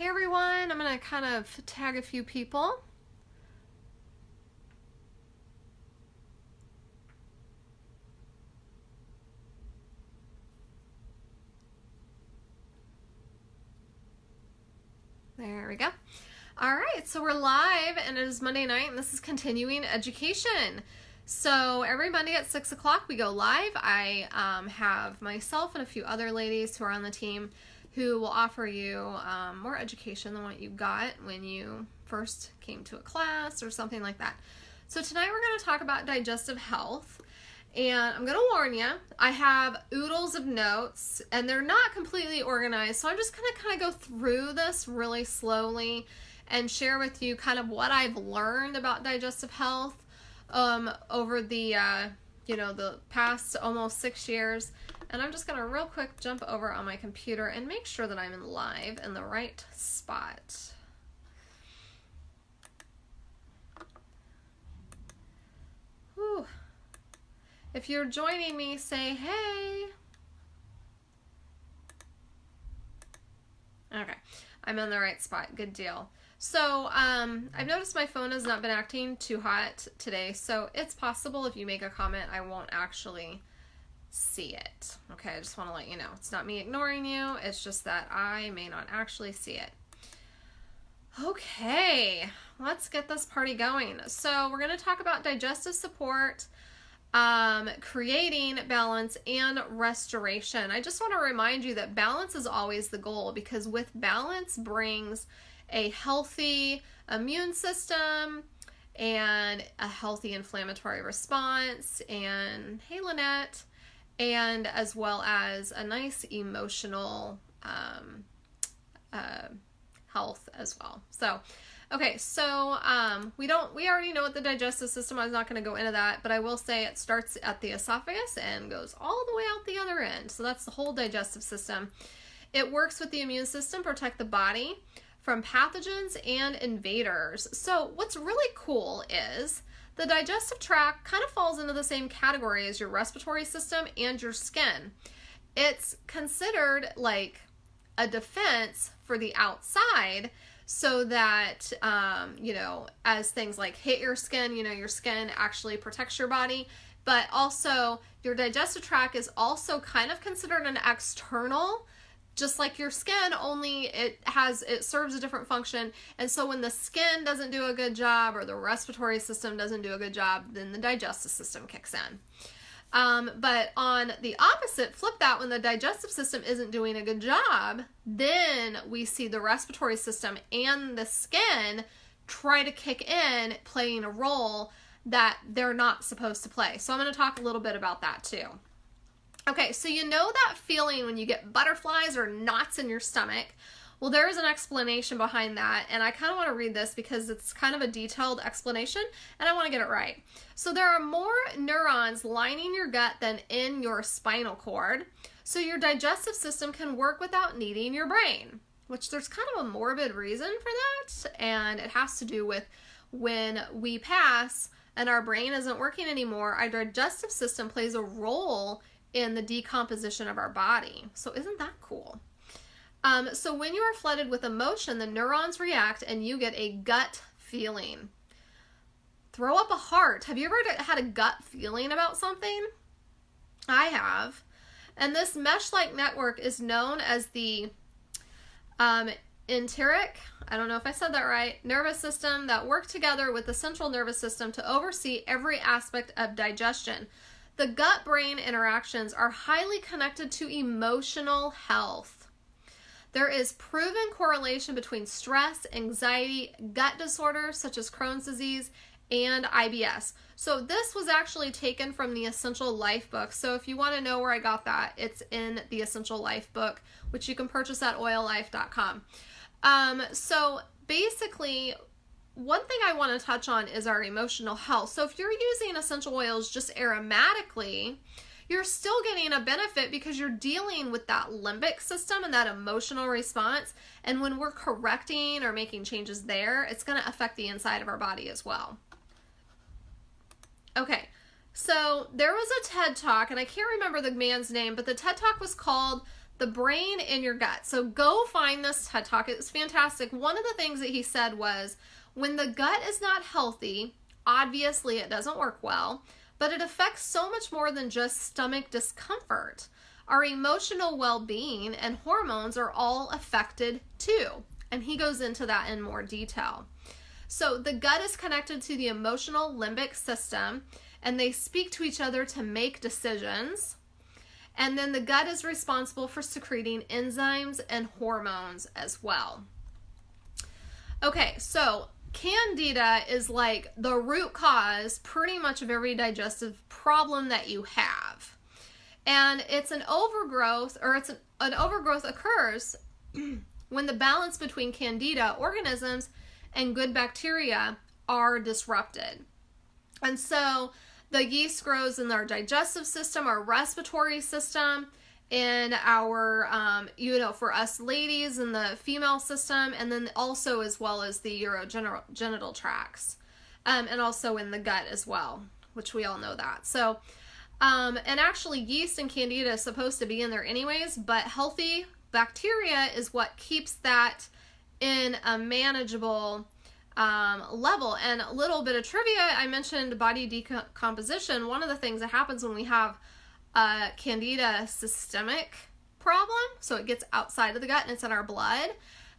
Hey everyone, I'm going to kind of tag a few people. There we go. All right, so we're live and it is Monday night and this is continuing education. So every Monday at 6 o'clock we go live. I have myself and a few other ladies who are on the team who will offer you more education than what you got when you first came to a class or something like that. So tonight we're going to talk about digestive health. And I'm going to warn you, I have oodles of notes and they're not completely organized. So I'm just going to kind of go through this really slowly and share with you kind of what I've learned about digestive health over the, the past almost 6 years. And I'm just going to real quick jump over on my computer and make sure that I'm in live in the right spot. Whew. If you're joining me, say hey. Okay, I'm in the right spot. Good deal. So I've noticed my phone has not been acting too hot today, so it's possible if you make a comment, I won't actually see it. Okay, I just want to let you know. It's not me ignoring you. It's just that I may not actually see it. Okay, let's get this party going. So we're going to talk about digestive support, creating balance, and restoration. I just want to remind you that balance is always the goal, because with balance brings a healthy immune system and a healthy inflammatory response, and hey Lynette, and as well as a nice emotional health as well. So okay, so we already know what the digestive system, I'm not going to go into that, but I will say it starts at the esophagus and goes all the way out the other end. So that's the whole digestive system. It works with the immune system, protect the body from pathogens and invaders. So what's really cool is the digestive tract kind of falls into the same category as your respiratory system and your skin. It's considered like a defense for the outside, so that, as things like hit your skin, your skin actually protects your body, but also your digestive tract is also kind of considered an external, just like your skin, only it serves a different function. And so when the skin doesn't do a good job or the respiratory system doesn't do a good job, then the digestive system kicks in. But on the opposite, flip that, when the digestive system isn't doing a good job, then we see the respiratory system and the skin try to kick in, playing a role that they're not supposed to play. So I'm going to talk a little bit about that too. Okay, so you know that feeling when you get butterflies or knots in your stomach? Well, there is an explanation behind that, and I kind of want to read this because it's kind of a detailed explanation, and I want to get it right. So there are more neurons lining your gut than in your spinal cord, so your digestive system can work without needing your brain, which there's kind of a morbid reason for that, and it has to do with when we pass and our brain isn't working anymore, our digestive system plays a role in the decomposition of our body. So isn't that cool? So when you are flooded with emotion, the neurons react and you get a gut feeling. Throw up a heart. Have you ever had a gut feeling about something? I have. And this mesh-like network is known as the enteric, I don't know if I said that right, nervous system that work together with the central nervous system to oversee every aspect of digestion. The gut-brain interactions are highly connected to emotional health. There is proven correlation between stress, anxiety, gut disorders such as Crohn's disease, and IBS. So this was actually taken from the Essential Life book. So if you want to know where I got that, it's in the Essential Life book, which you can purchase at oillife.com. So basically, one thing I want to touch on is our emotional health. So if you're using essential oils just aromatically, you're still getting a benefit because you're dealing with that limbic system and that emotional response. And when we're correcting or making changes there, it's going to affect the inside of our body as well. Okay, so there was a TED Talk, and I can't remember the man's name, but the TED Talk was called the brain in your gut. So go find this TED Talk. It was fantastic. One of the things that he said was, when the gut is not healthy, obviously it doesn't work well, but it affects so much more than just stomach discomfort. Our emotional well-being and hormones are all affected too. And he goes into that in more detail. So the gut is connected to the emotional limbic system, and they speak to each other to make decisions. And then the gut is responsible for secreting enzymes and hormones as well. Okay, so Candida is like the root cause pretty much of every digestive problem that you have. And it's an overgrowth, or an overgrowth occurs when the balance between Candida organisms and good bacteria are disrupted. And so the yeast grows in our digestive system, our respiratory system, in our, for us ladies in the female system, and then also as well as the urogenital tracts, and also in the gut as well, which we all know that. So, and actually yeast and Candida is supposed to be in there anyways, but healthy bacteria is what keeps that in a manageable level. And a little bit of trivia, I mentioned body decomposition. One of the things that happens when we have a Candida systemic problem, so it gets outside of the gut and it's in our blood,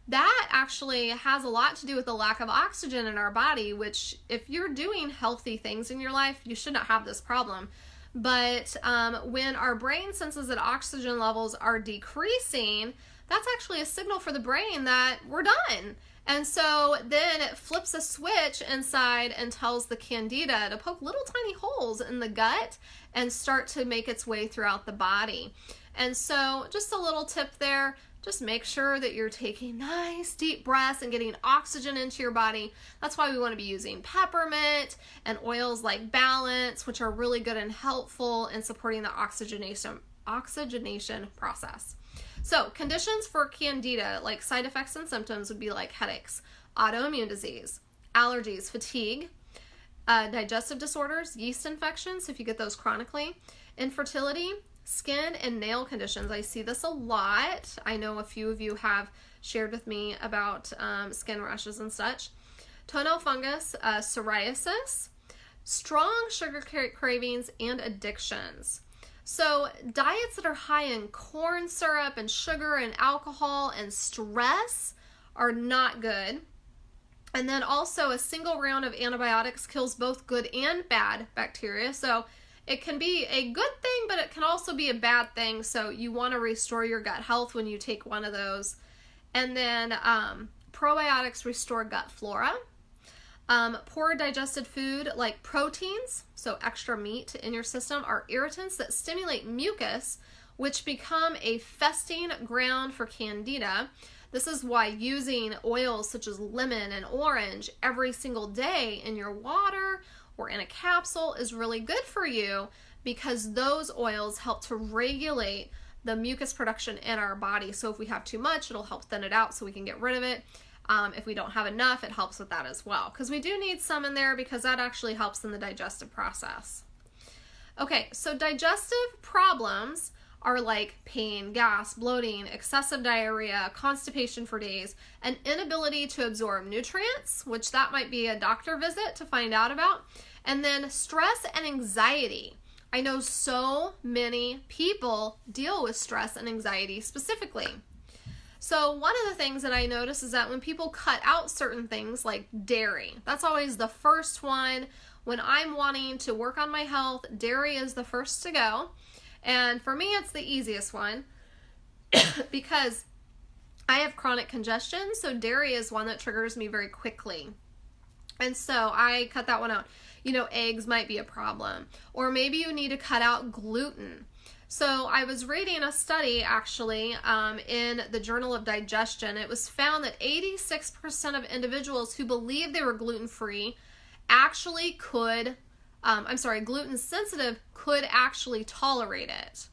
that actually has a lot to do with the lack of oxygen in our body, which if you're doing healthy things in your life, you should not have this problem. But when our brain senses that oxygen levels are decreasing, that's actually a signal for the brain that we're done. And so then it flips a switch inside and tells the Candida to poke little tiny holes in the gut and start to make its way throughout the body. And so just a little tip there, just make sure that you're taking nice deep breaths and getting oxygen into your body. That's why we want to be using peppermint and oils like Balance, which are really good and helpful in supporting the oxygenation process. So conditions for Candida, like side effects and symptoms, would be like headaches, autoimmune disease, allergies, fatigue, digestive disorders, yeast infections, if you get those chronically, infertility, skin and nail conditions. I see this a lot. I know a few of you have shared with me about skin rashes and such. Toenail fungus, psoriasis, strong sugar cravings, and addictions. So diets that are high in corn syrup and sugar and alcohol and stress are not good. And then also a single round of antibiotics kills both good and bad bacteria. So it can be a good thing, but it can also be a bad thing. So you want to restore your gut health when you take one of those. And then probiotics restore gut flora. Poor digested food like proteins, so extra meat in your system, are irritants that stimulate mucus, which become a festing ground for Candida. This is why using oils such as lemon and orange every single day in your water or in a capsule is really good for you, because those oils help to regulate the mucus production in our body. So if we have too much, it'll help thin it out so we can get rid of it. If we don't have enough, it helps with that as well, because we do need some in there because that actually helps in the digestive process. Okay, so digestive problems are like pain, gas, bloating, excessive diarrhea, constipation for days, an inability to absorb nutrients, which that might be a doctor visit to find out about, and then stress and anxiety. I know so many people deal with stress and anxiety specifically. So one of the things that I notice is that when people cut out certain things like dairy, that's always the first one. When I'm wanting to work on my health, dairy is the first to go. And for me, it's the easiest one because I have chronic congestion, so dairy is one that triggers me very quickly. And so I cut that one out. You know, eggs might be a problem. Or maybe you need to cut out gluten. So I was reading a study actually in the Journal of Digestion. It was found that 86% of individuals who believed they were gluten-free actually could, gluten sensitive could actually tolerate it.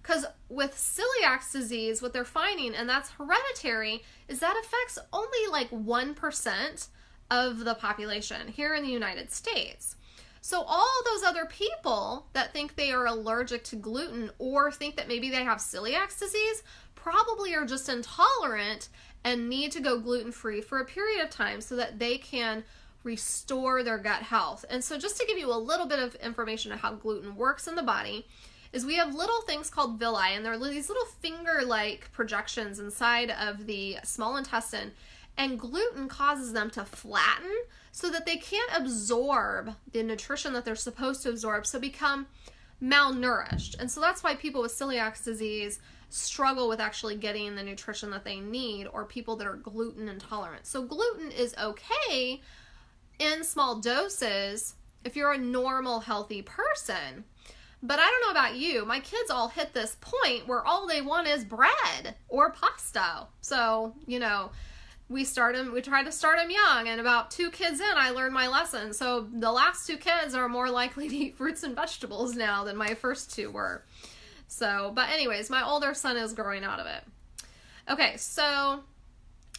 Because with celiac disease, what they're finding, and that's hereditary, is that affects only like 1% of the population here in the United States. So all those other people that think they are allergic to gluten or think that maybe they have celiac disease probably are just intolerant and need to go gluten-free for a period of time so that they can restore their gut health. And so just to give you a little bit of information on how gluten works in the body, is we have little things called villi, and they're these little finger-like projections inside of the small intestine, and gluten causes them to flatten so that they can't absorb the nutrition that they're supposed to absorb, so become malnourished. And so that's why people with celiac disease struggle with actually getting the nutrition that they need, or people that are gluten intolerant. So gluten is okay in small doses if you're a normal, healthy person. But I don't know about you, my kids all hit this point where all they want is bread or pasta. So, you know, we try to start them young, and about 2 kids in, I learned my lesson. So the last 2 kids are more likely to eat fruits and vegetables now than my first 2 were. So, but anyways, my older son is growing out of it. Okay, so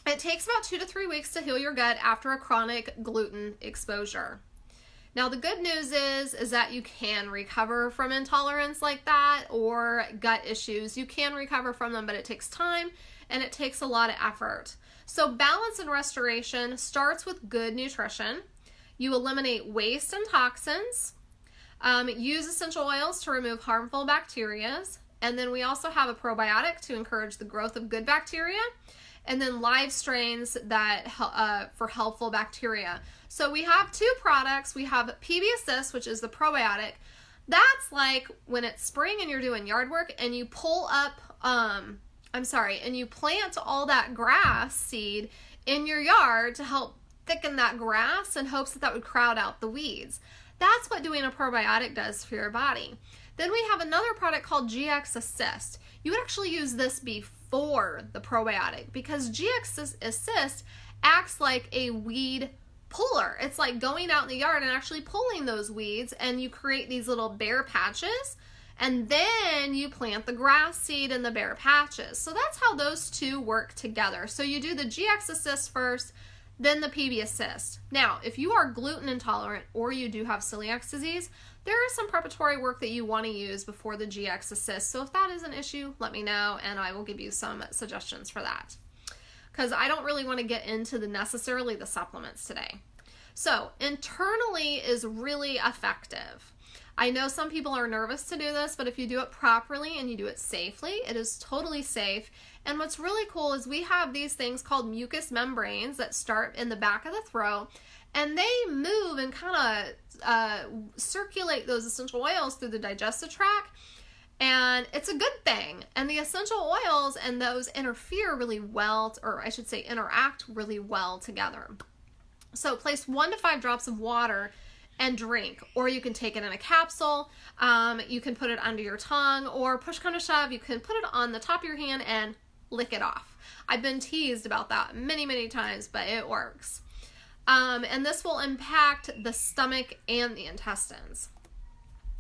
it takes about 2 to 3 weeks to heal your gut after a chronic gluten exposure. Now, the good news is that you can recover from intolerance like that or gut issues. You can recover from them, but it takes time and it takes a lot of effort. So balance and restoration starts with good nutrition. You eliminate waste and toxins. Use essential oils to remove harmful bacteria. And then we also have a probiotic to encourage the growth of good bacteria. And then live strains that for helpful bacteria. So we have 2 products. We have PB Assist, which is the probiotic. That's like when it's spring and you're doing yard work and you pull up, and you plant all that grass seed in your yard to help thicken that grass in hopes that would crowd out the weeds. That's what doing a probiotic does for your body. Then we have another product called GX Assist. You would actually use this before the probiotic because GX Assist acts like a weed puller. It's like going out in the yard and actually pulling those weeds, and you create these little bare patches, and then you plant the grass seed in the bare patches. So that's how those 2 work together. So you do the GX Assist first, then the PB Assist. Now, if you are gluten intolerant or you do have celiac disease, there is some preparatory work that you want to use before the GX Assist. So if that is an issue, let me know and I will give you some suggestions for that, because I don't really want to get into necessarily the supplements today. So internally is really effective. I know some people are nervous to do this, but if you do it properly and you do it safely, it is totally safe. And what's really cool is we have these things called mucous membranes that start in the back of the throat, and they move and kind of circulate those essential oils through the digestive tract. And it's a good thing. And the essential oils and those interfere really well, or I should say interact really well together. So place 1 to 5 drops of water and drink, or you can take it in a capsule. You can put it under your tongue, or push come to shove, you can put it on the top of your hand and lick it off. I've been teased about that many, many times, but it works. And this will impact the stomach and the intestines.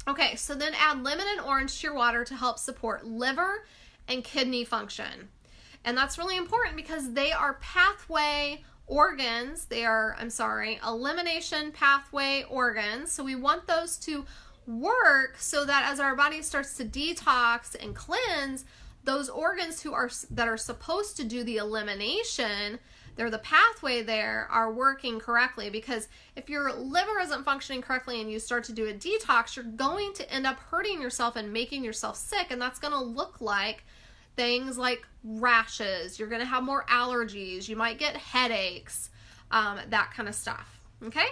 Okay, so then add lemon and orange to your water to help support liver and kidney function. And that's really important because they are pathway organs. They are, elimination pathway organs. So we want those to work so that as our body starts to detox and cleanse, those organs that are supposed to do the elimination, they're the pathway there, are working correctly. Because if your liver isn't functioning correctly and you start to do a detox, you're going to end up hurting yourself and making yourself sick, and that's going to look like things like rashes. You're going to have more allergies. You might get headaches, that kind of stuff. Okay?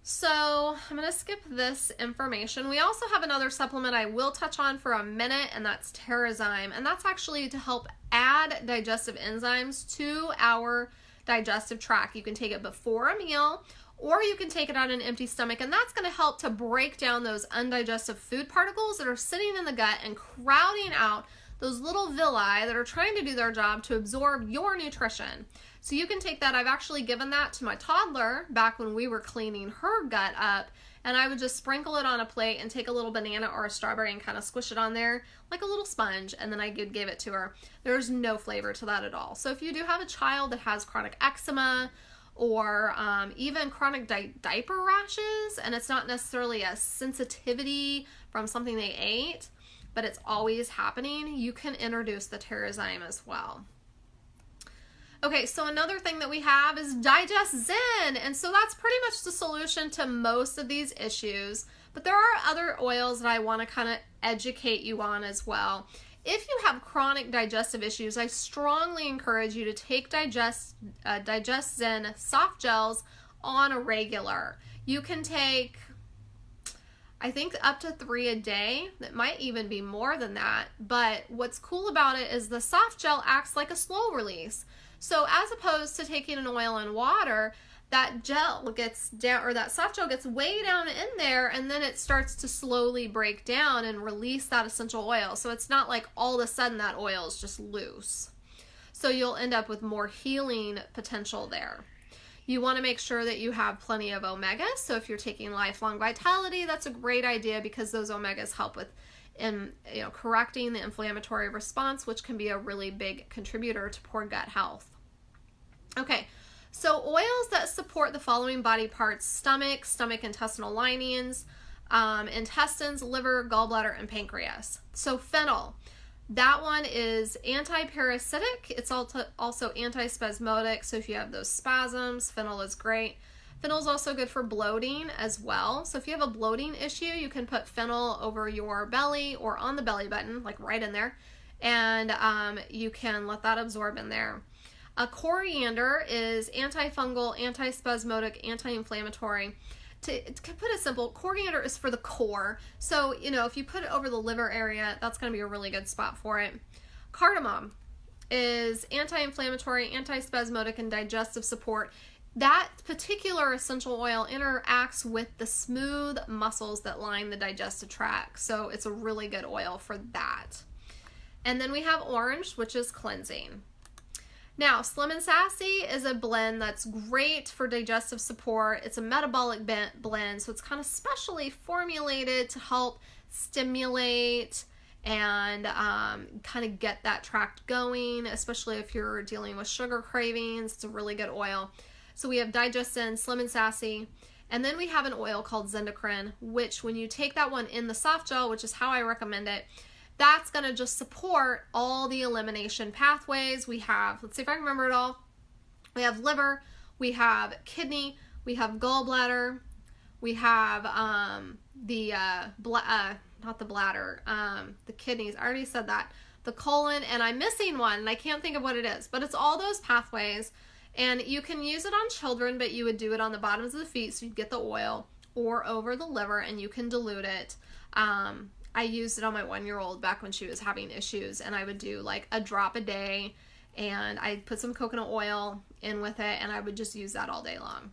So I'm going to skip this information. We also have another supplement I will touch on for a minute, and that's Terrazyme. And that's actually to help add digestive enzymes to our digestive tract. You can take it before a meal, or you can take it on an empty stomach, and that's going to help to break down those undigested food particles that are sitting in the gut and crowding out those little villi that are trying to do their job to absorb your nutrition. So you can take that. I've actually given that to my toddler back when we were cleaning her gut up, and I would just sprinkle it on a plate and take a little banana or a strawberry and kind of squish it on there like a little sponge, and then I could give it to her. There's no flavor to that at all. So if you do have a child that has chronic eczema or even chronic diaper rashes, and it's not necessarily a sensitivity from something they ate, but it's always happening, you can introduce the Terrazyme as well. Okay, so another thing that we have is Digest Zen, and so that's pretty much the solution to most of these issues, but there are other oils that I want to kind of educate you on as well. If you have chronic digestive issues, I strongly encourage you to take Digest Zen soft gels on a regular. You can take, I think, up to 3 a day. That might even be more than that, but what's cool about it is the soft gel acts like a slow release. So as opposed to taking an oil and water, that gel gets down, or that soft gel gets way down in there, and then it starts to slowly break down and release that essential oil. So it's not like all of a sudden that oil is just loose. So you'll end up with more healing potential there. You want to make sure that you have plenty of omegas. So if you're taking Lifelong Vitality, that's a great idea because those omegas help with correcting the inflammatory response, which can be a really big contributor to poor gut health. Okay, so oils that support the following body parts: stomach intestinal linings, intestines, liver, gallbladder, and pancreas. So fennel, that one is anti-parasitic. It's also anti-spasmodic. So if you have those spasms, fennel is great. Fennel is also good for bloating as well. So if you have a bloating issue, you can put fennel over your belly or on the belly button, like right in there, and you can let that absorb in there. Coriander is antifungal, antispasmodic, anti-inflammatory. To put it simple, coriander is for the core. So, if you put it over the liver area, that's going to be a really good spot for it. Cardamom is anti-inflammatory, antispasmodic, and digestive support. That particular essential oil interacts with the smooth muscles that line the digestive tract. So it's a really good oil for that. And then we have orange, which is cleansing. Now, Slim and Sassy is a blend that's great for digestive support. It's a metabolic blend, so it's kind of specially formulated to help stimulate and kind of get that tract going, especially if you're dealing with sugar cravings. It's a really good oil. So we have Digest Zen, Slim and Sassy, and then we have an oil called Zendocrine, which when you take that one in the soft gel, which is how I recommend it, that's going to just support all the elimination pathways. We have, let's see if I can remember it all. We have liver, we have kidney, we have gallbladder, we have the kidneys. I already said that. The colon, and I'm missing one, and I can't think of what it is, but it's all those pathways. And you can use it on children, but you would do it on the bottoms of the feet so you get the oil, or over the liver, and you can dilute it. I used it on my 1-year-old back when she was having issues, and I would do like a drop a day, and I'd put some coconut oil in with it, and I would just use that all day long.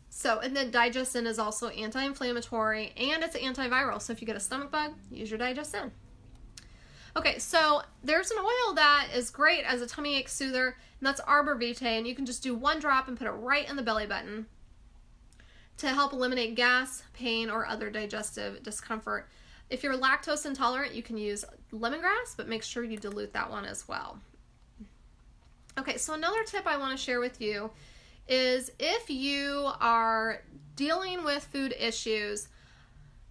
So, and then Digest Zen is also anti-inflammatory, and it's antiviral. So if you get a stomach bug, use your Digest Zen. Okay, so there's an oil that is great as a tummy ache soother, and that's Arbor Vitae, and you can just do 1 drop and put it right in the belly button to help eliminate gas, pain, or other digestive discomfort. If you're lactose intolerant, you can use lemongrass, but make sure you dilute that one as well. Okay, so another tip I want to share with you is if you are dealing with food issues,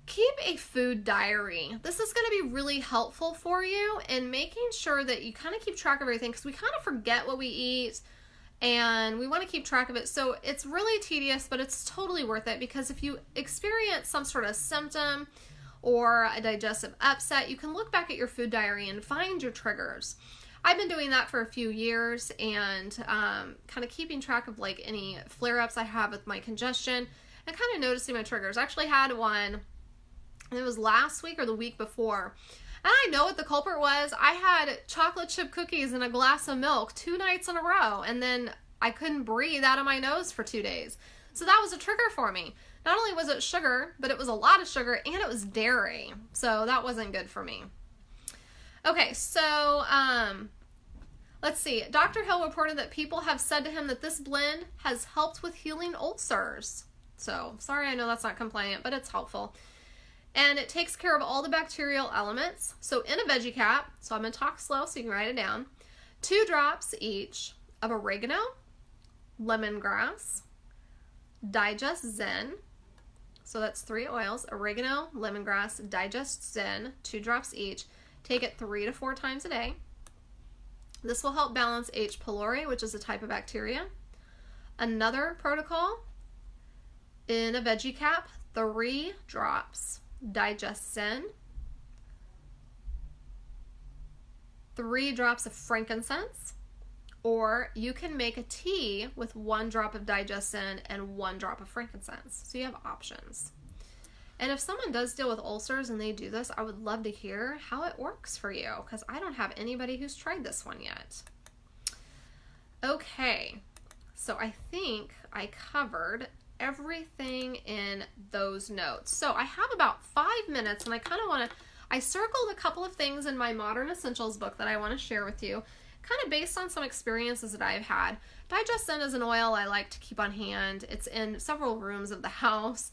keep a food diary. This is going to be really helpful for you in making sure that you kind of keep track of everything, because we kind of forget what we eat and we want to keep track of it. So it's really tedious, but it's totally worth it, because if you experience some sort of symptom or a digestive upset, you can look back at your food diary and find your triggers. I've been doing that for a few years, and kind of keeping track of like any flare-ups I have with my congestion and kind of noticing my triggers. I actually had one, and it was last week or the week before, and I know what the culprit was. I had chocolate chip cookies and a glass of milk 2 nights in a row, and then I couldn't breathe out of my nose for 2 days. So that was a trigger for me. Not only was it sugar, but it was a lot of sugar, and it was dairy. So that wasn't good for me. Okay, so let's see. Dr. Hill reported that people have said to him that this blend has helped with healing ulcers. So, sorry, I know that's not compliant, but it's helpful. And it takes care of all the bacterial elements. So in a veggie cap, so I'm going to talk slow so you can write it down, 2 drops each of oregano, lemongrass, Digest Zen, So that's 3 oils: oregano, lemongrass, Digest Zen, 2 drops each. Take it 3 to 4 times a day. This will help balance H. pylori, which is a type of bacteria. Another protocol, in a veggie cap, 3 drops Digest Zen, 3 drops of frankincense, or you can make a tea with 1 drop of Digest Zen and 1 drop of frankincense. So you have options. And if someone does deal with ulcers and they do this, I would love to hear how it works for you, because I don't have anybody who's tried this one yet. Okay, so I think I covered everything in those notes. So I have about 5 minutes, and I kind of want to, I circled a couple of things in my Modern Essentials book that I want to share with you, kind of based on some experiences that I've had. Digest Zen is an oil I like to keep on hand. It's in several rooms of the house,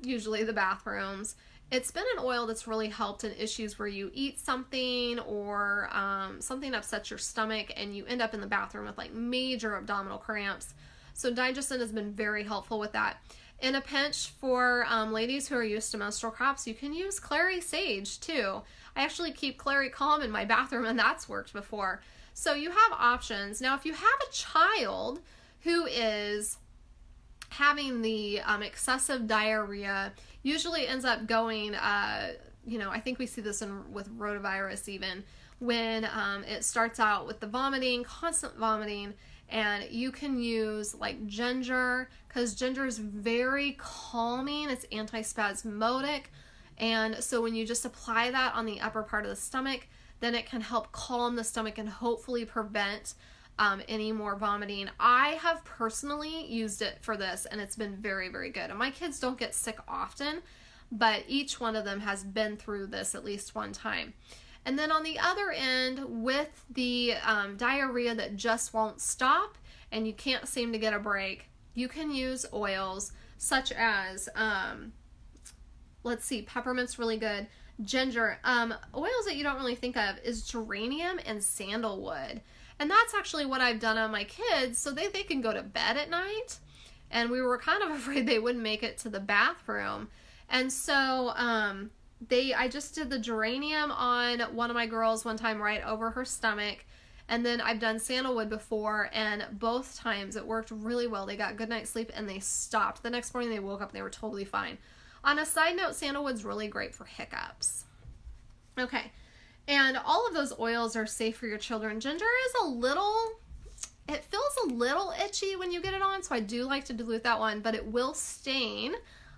usually the bathrooms. It's been an oil that's really helped in issues where you eat something or something upsets your stomach and you end up in the bathroom with like major abdominal cramps. So Digest Zen has been very helpful with that. In a pinch, for ladies who are used to menstrual cramps, you can use clary sage too. I actually keep clary calm in my bathroom, and that's worked before. So you have options. Now, if you have a child who is having the excessive diarrhea, usually ends up going, I think we see this with rotavirus even, when it starts out with the vomiting, constant vomiting, and you can use like ginger, because ginger is very calming. It's antispasmodic. And so when you just apply that on the upper part of the stomach, then it can help calm the stomach and hopefully prevent any more vomiting. I have personally used it for this, and it's been very, very good. And my kids don't get sick often, but each one of them has been through this at least one time. And then on the other end, with the diarrhea that just won't stop and you can't seem to get a break, you can use oils such as, peppermint's really good. Ginger. Oils that you don't really think of is geranium and sandalwood. And that's actually what I've done on my kids so they can go to bed at night. And we were kind of afraid they wouldn't make it to the bathroom. And so I just did the geranium on one of my girls one time right over her stomach. And then I've done sandalwood before, and both times it worked really well. They got good night's sleep and they stopped. The next morning they woke up and they were totally fine. On a side note, sandalwood's really great for hiccups. Okay, and all of those oils are safe for your children. Ginger is it feels a little itchy when you get it on, so I do like to dilute that one, but it will stain.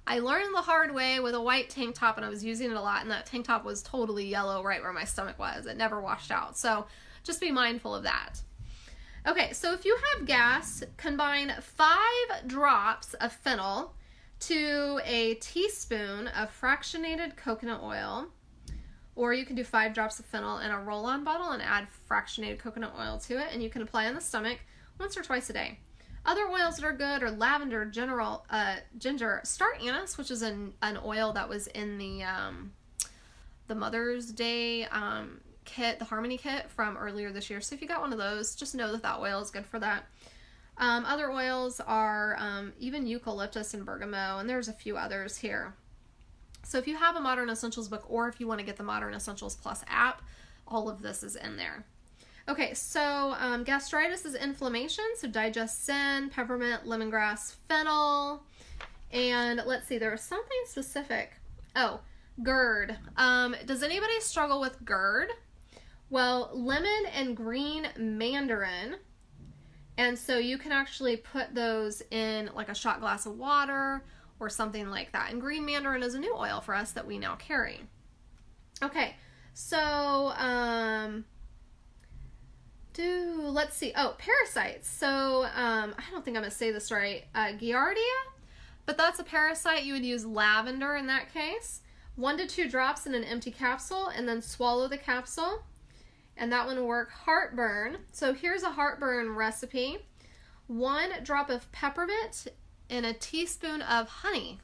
I learned the hard way with a white tank top, and I was using it a lot, and that tank top was totally yellow right where my stomach was. It never washed out, so just be mindful of that. Okay, so if you have gas, combine 5 drops of fennel to a teaspoon of fractionated coconut oil, or you can do 5 drops of fennel in a roll-on bottle and add fractionated coconut oil to it, and you can apply on the stomach once or twice a day. Other oils that are good are lavender, ginger, star anise, which is an oil that was in the Mother's Day kit, the Harmony kit from earlier this year. So if you got one of those, just know that oil is good for that. Other oils are even eucalyptus and bergamot, and there's a few others here. So if you have a Modern Essentials book, or if you want to get the Modern Essentials Plus app, all of this is in there. Okay, so gastritis is inflammation, so Digest Zen, peppermint, lemongrass, fennel, and let's see, there was something specific. Oh, GERD. Does anybody struggle with GERD? Well, lemon and green mandarin. And so you can actually put those in like a shot glass of water or something like that. And green mandarin is a new oil for us that we now carry. Okay, so let's see. Oh, parasites. So I don't think I'm going to say this right. Giardia, but that's a parasite. You would use lavender in that case. 1 to 2 drops in an empty capsule, and then swallow the capsule. And that one will work. Heartburn. So here's a heartburn recipe. 1 drop of peppermint in a teaspoon of honey.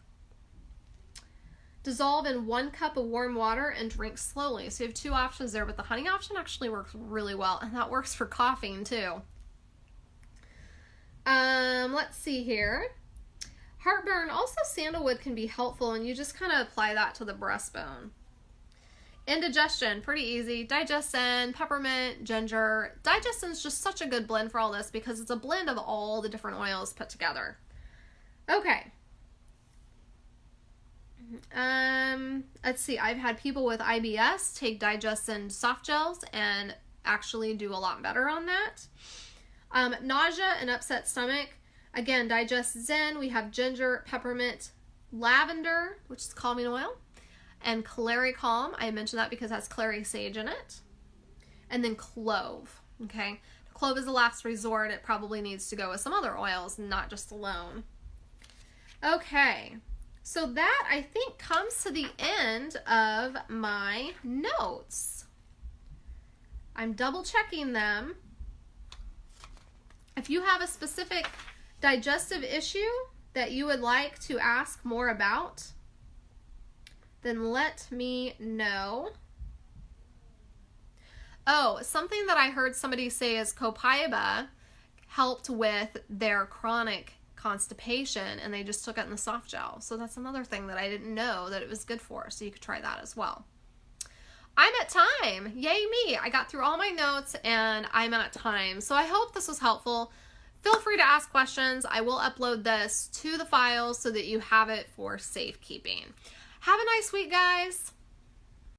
Dissolve in 1 cup of warm water and drink slowly. So you have 2 options there, but the honey option actually works really well, and that works for coughing too. Let's see here. Heartburn, also sandalwood can be helpful, and you just kind of apply that to the breastbone. Indigestion, pretty easy. Digestin, peppermint, ginger. Digestin is just such a good blend for all this because it's a blend of all the different oils put together. Okay. Let's see. I've had people with IBS take Digestin soft gels and actually do a lot better on that. Nausea and upset stomach. Again, Digest Zen. We have ginger, peppermint, lavender, which is calming oil, and clary calm. I mentioned that because it has clary sage in it. And then clove. Okay. Clove is a last resort. It probably needs to go with some other oils, not just alone. Okay. So that, I think, comes to the end of my notes. I'm double checking them. If you have a specific digestive issue that you would like to ask more about, then let me know. Oh, something that I heard somebody say is copaiba helped with their chronic constipation, and they just took it in the soft gel. So that's another thing that I didn't know that it was good for, so you could try that as well. I'm at time. Yay me. I got through all my notes and I'm at time. So I hope this was helpful. Feel free to ask questions. I will upload this to the files so that you have it for safekeeping. Have a nice week, guys.